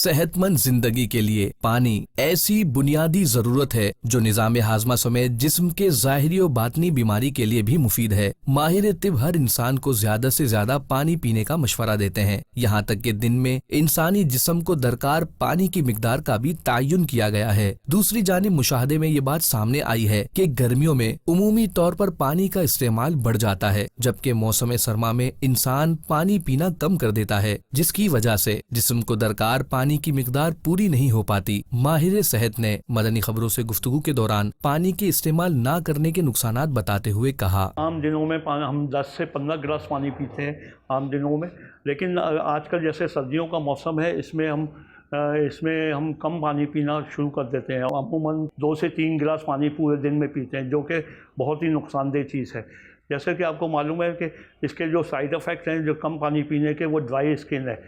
सेहतमंद जिंदगी के लिए पानी ऐसी बुनियादी जरूरत है जो निजाम हाजमा समेत जिस्म के ज़ाहिरी और बातनी बीमारी के लिए भी मुफीद है। माहिर तिब हर इंसान को ज्यादा से ज्यादा पानी पीने का मशवरा देते हैं। यहाँ तक कि दिन में इंसानी जिस्म को दरकार पानी की मिकदार का भी तयन किया गया है। दूसरी जानिब मुशाहदे में ये बात सामने आई है कि गर्मियों में उमूमी तौर पर पानी का इस्तेमाल बढ़ जाता है, जबकि मौसम सरमा में इंसान पानी पीना कम कर देता है, जिसकी वजह से जिस्म को दरकार पानी की मिकदार पूरी नहीं हो पाती। माहिर सेहत ने मदनी खबरों से गुफ्तगू के दौरान पानी के इस्तेमाल न करने के नुकसानात बताते हुए कहा, आम दिनों में हम 10 से 15 गिलास पानी पीते हैं आम दिनों में, लेकिन आजकल जैसे सर्दियों का मौसम है इसमें हम कम पानी पीना शुरू कर देते हैं। अमूमन 2 से 3 गिलास पानी पूरे दिन में पीते हैं, जो कि बहुत ही नुकसानदेह चीज़ है। जैसे कि आपको मालूम है कि इसके जो साइड इफ़ेक्ट हैं जो कम पानी पीने के, वो ड्राई स्किन है।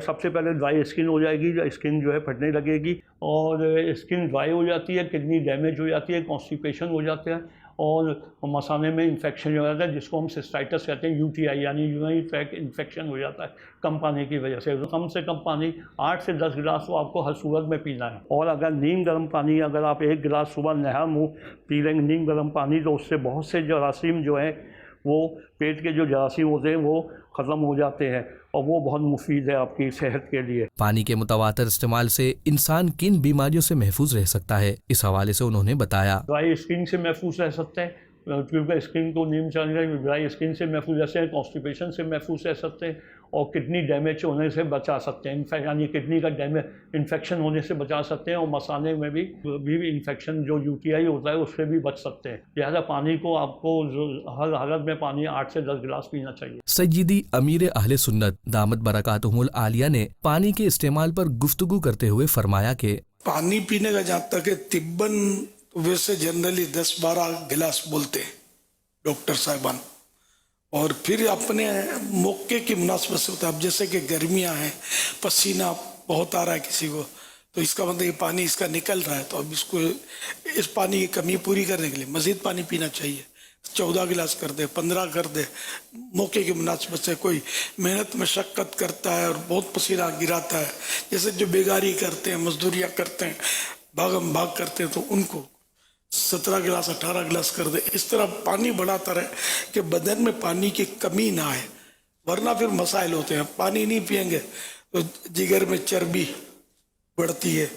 सबसे पहले ड्राई स्किन हो जाएगी, स्किन जो है फटने लगेगी और स्किन ड्राई हो जाती है, किडनी डैमेज हो जाती है, कॉन्स्टिपेशन हो जाते हैं और मसाने में इन्फेक्शन हो जाता है, जिसको हम सिस्टाइटिस कहते हैं, UTI यानी यूरिनरी ट्रैक्ट इन्फेक्शन हो जाता है कम पानी की वजह से। कम पानी 8 से 10 गिलास तो आपको हर सूरत में पीना है। और अगर नीम गर्म पानी, अगर आप 1 गिलास सुबह नहा मुँह पी लेंगे नीम गर्म पानी, तो उससे बहुत से जरासीम जो है वो पेट के जो जरासीम होते हैं वो ख़त्म हो जाते हैं और वो बहुत मुफीद है आपकी सेहत के लिए। पानी के मुतवातर इस्तेमाल से इंसान किन बीमारियों से महफूज रह सकता है, इस हवाले से उन्होंने बताया। ड्राई स्किन से महफूज रह सकते हैं, क्योंकि स्किन को नीम चाहिए। ड्राई स्किन से महफूज रह सकते हैं, कॉन्स्टिपेशन से महफूज रह सकते हैं और किडनी डैमेज होने से बचा सकते हैं, यानी किडनी का डैमेज इन्फेक्शन होने से बचा सकते हैं और मसाने में भी इन्फेक्शन जो UTI होता है उससे भी बच सकते हैं। लिहाजा पानी को आपको हर हालत में पानी 8 से 10 गिलास पीना चाहिए। सय्यदी अमीर अहले सुन्नत दामत बरकातुहुल आलिया ने पानी के इस्तेमाल पर गुफ्तगू करते हुए फरमाया कि पानी पीने का जहाँ तक है तिब्बन वैसे जनरली 10-12 गिलास बोलते हैं डॉक्टर साहबान, और फिर अपने मौके की मुनासिबत से होता है। अब जैसे कि गर्मियां हैं, पसीना बहुत आ रहा है किसी को, तो इसका मतलब ये पानी इसका निकल रहा है, तो अब इसको इस पानी की कमी पूरी करने के लिए मज़ीद पानी पीना चाहिए। 14 गिलास कर दे, 15 कर दे, मौके की मुनासिबत से। कोई मेहनत मशक्क़त करता है और बहुत पसीना गिराता है, जैसे जो बेगारी करते हैं, मजदूरियाँ करते हैं, भागम भाग करते हैं, तो उनको 17 गिलास 18 गिलास कर दे। इस तरह पानी बढ़ाता रहे कि बदन में पानी की कमी ना आए, वरना फिर मसाइल होते हैं। पानी नहीं पियेंगे तो जिगर में चर्बी बढ़ती है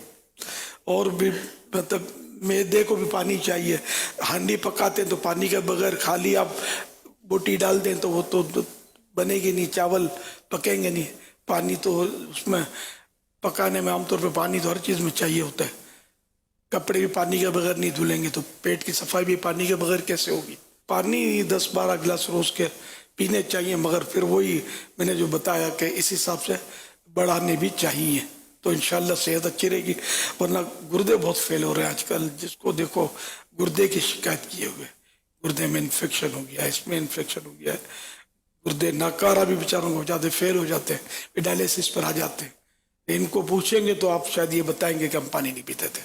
और भी मतलब मैदे को भी पानी चाहिए। हांडी पकाते हैं तो पानी के बगैर खाली आप बोटी डाल दें तो वो तो बनेगी नहीं, चावल पकेंगे नहीं। पानी तो उसमें पकाने में आमतौर पर पानी तो हर चीज़ में चाहिए होता है। कपड़े भी पानी के बगैर नहीं धुलेंगे तो पेट की सफाई भी पानी के बगैर कैसे होगी। पानी 10-12 गिलास रोज़ के पीने चाहिए, मगर फिर वही मैंने जो बताया कि इस हिसाब से बढ़ाने भी चाहिए, तो इंशाल्लाह सेहत अच्छी रहेगी। वरना गुर्दे बहुत फेल हो रहे हैं आजकल, जिसको देखो गुर्दे की शिकायत किए हुए, गुर्दे में इन्फेक्शन हो गया है, इसमें इन्फेक्शन हो गया है, गुर्दे नकारा भी बेचारों को हो जाते, फेल हो जाते हैं, डायलिसिस पर आ जाते हैं। इनको पूछेंगे तो आप शायद ये बताएंगे कि हम पानी नहीं पीते थे।